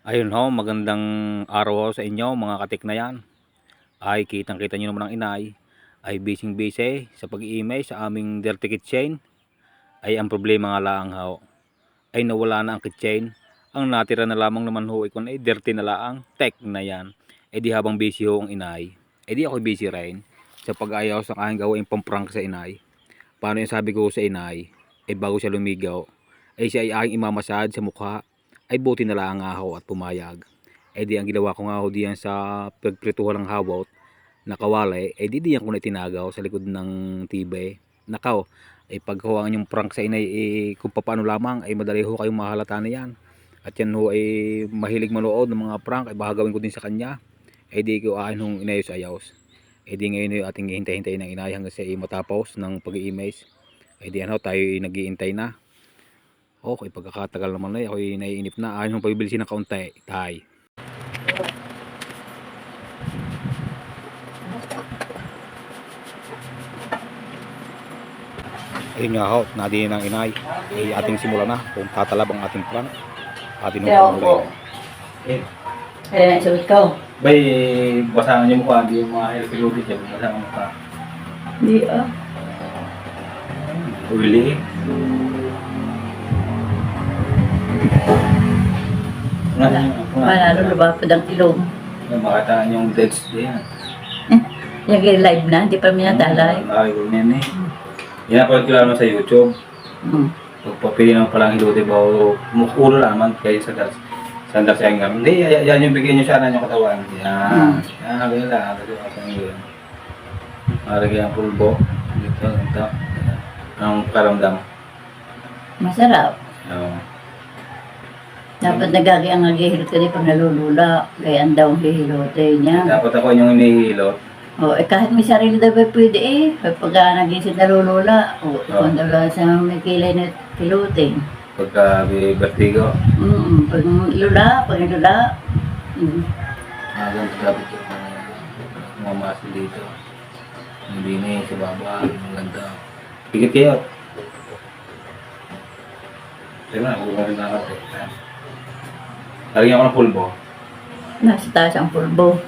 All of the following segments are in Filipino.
Ayun ho, magandang araw ho sa inyo mga katik na yan. Ay kitang-kita nyo naman ang inay ay busy sa pag-i-email sa aming dirty kitchen. Ay ang problema nga lang ho ay nawala na ang kitchen. Ang natira na lamang naman ho ay kung ay dirty na lang, tech na yan. Eh di habang busy ho ang inay, eh di ako busy rin sa pag-ayaw sa aking gawain pamprank sa inay. Paano yung sabi ko sa inay, eh bago siya lumigaw, ay siya ay aking imamasad sa mukha, ay buti na lang nga ho at pumayag. Eh di ang ginawa ko nga ho diyan sa pagprituhan ng hawot na kawali, eh di diyan ko na itinagaw sa likod ng tibe. Nakaw, ay pagkawa yung prank sa inay, eh, kung paano lamang, ay madali ho kayong mahalata na yan. At yan ho ay mahilig manood ng mga prank, ay baka gawin ko din sa kanya. Eh di ko akin hong inayos-ayos. Eh di ngayon yung ating hintay-hintay ng inay hanggang sa matapos ng pag-i-emails. Eh di ano, tayo nag-iintay na. Okay, pagkakatagal naman na ako naiinip na. Ayaw nung pabibilisin ng kaunti. Tay. Ayun nga ho, nadiin ng inay. Ay ating simula na kung tatalab ang ating prank. Ating nung pamulay. Kaya na isuot ko. Bay, basahan niyo mukha. Hindi yung mga helpilodi dyan. Basahan mukha. Hindi ah. Uli. Manalo lumapad ang ilong. Makataan yung deads din. Yung live na, hindi pa minadalay. Ay, huwag na eh. Yan ako kilala mo sa YouTube. Pagpapili ng palang hilodi ba o mukulo naman kayo sa das. Sandak sa ingam. Hindi, yan yung bigyan nyo sana yung katawan. Yan. Yan, ganyan lang. Maragay ang pulbo. Dito, dito. Ang karamdam. Masarap. Oo. Dapat nagagi ang naghihilot ka rin pag nalulula. Gayaan daw ang hihilote niya. Dapat ako yung hinihilot. Kahit may sarili daw ba pwede eh. Pag nagising nalulula. Ikaw daw lang sa may kilay na kilutin. Pagka vertigo. Pag nilula. Ganito dapat yung mamasi dito. Hindi na sa baba. Ang ganda. Pigit kayo. Tignan, huwag rin na natin. Lagyan ako ng pulbo. Nasa taas ang pulbo.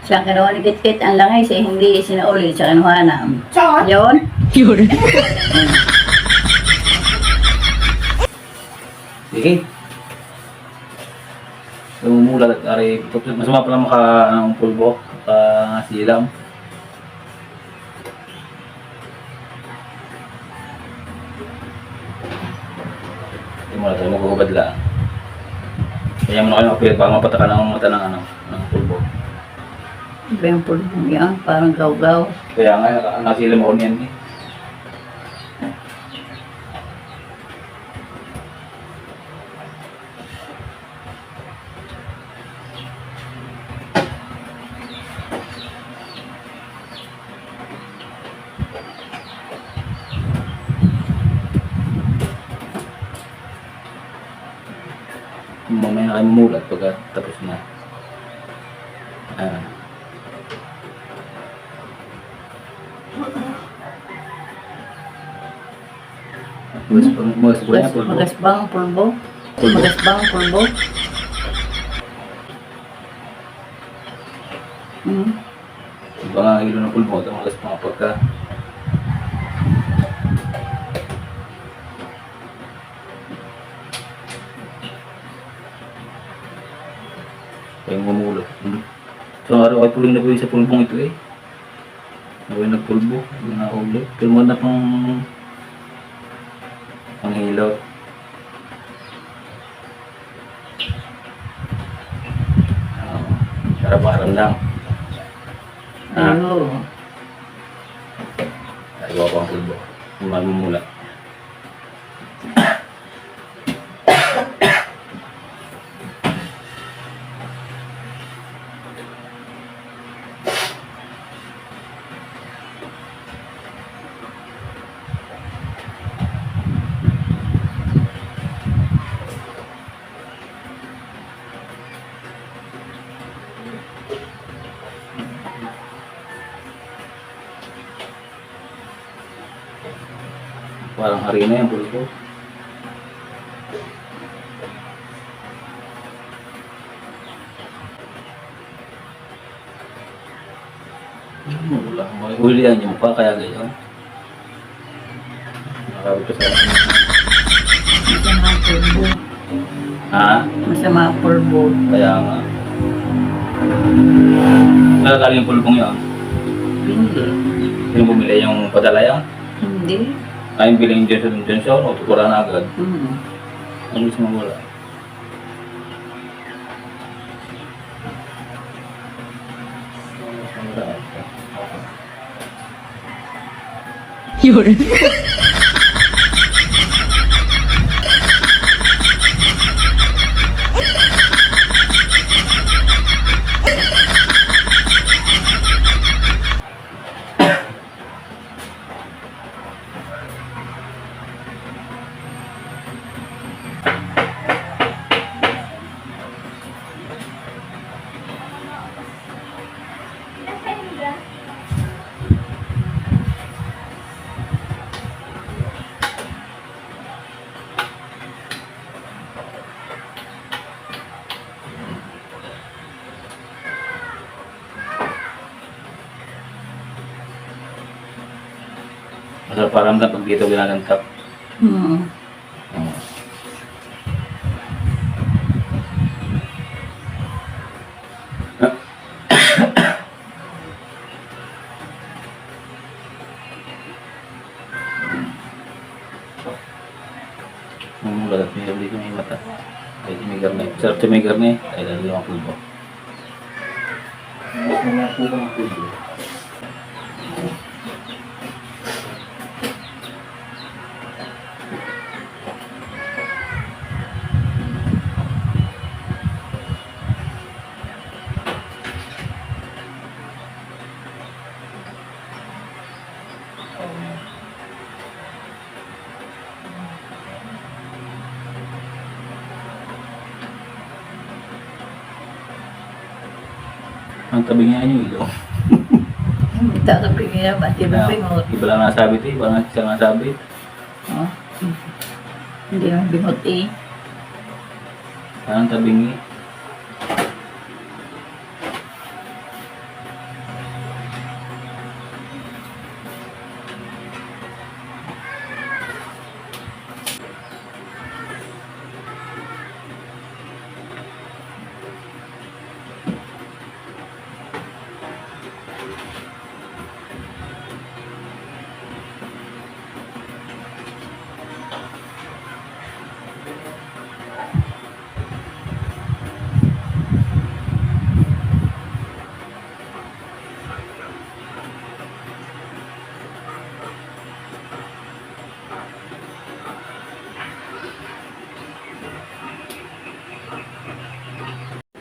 Siyang kinuha ni Kit-Kit ang langay siya hindi sinaulit sa kinuha na. Yun? Yun. Sige. Lumumulat at ari. Masama pala maka ang pulbo. Silam. Hindi mo na tayo magugubad lang. Kaya mo na kayo makapilit baka mapatakan ang mata ng pulbo. Iba yung pulbo yan, parang gaw-gaw. Kaya nga, nasilam ako niyan eh. Mamaya na kayo mamulat pagka tapos na. Magasbang ang pulbo. Magasbang ang pulbo. Iba nga ang ilo ng pulbo. Ito magas pa pagka. Kayong mamulot. So araw ay puling na po sa pulbong ito eh. Ako yung nagpulbo. Hindi na ulit. Pero mo na pang hilot. Para-paran lang. Oo. Ayaw ako ang pulbo. Mamumulat. Parang harina yung pulpo. Wala. May huli yan yung mukha kaya ganyan. Nakabit ko sa Masama pulbo. Ha? Masama pulbo. Kaya nga. Nakakali yung pulpong yun. Hindi. Yung bumili yung padala yan. Hindi. Ay, biling Johnson o tukura na agad. Ang gusto mo wala. Yun. Masarap paramdam pag dito ginagantap. Lagat niya dito may mata. Ay, may garne. Sarap siya may garne. Ay, lalo yung pulbo. Wala po bang pulbo? Ang tabi nga niyo ilo. Tatapin niya, ba't iba pingot? Iba lang nasabit eh. Iba lang siya nasabit. Oh. Hindi naman bingot eh. Ang tabing eh.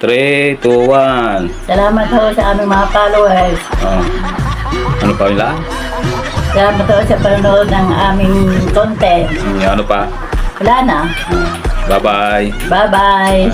Three, two, one. Salamat ho sa aming mga followers. Oh. Ano pa nila? Salamat ho sa panonood ng aming content. Ano pa? Wala na. Bye-bye. Bye-bye.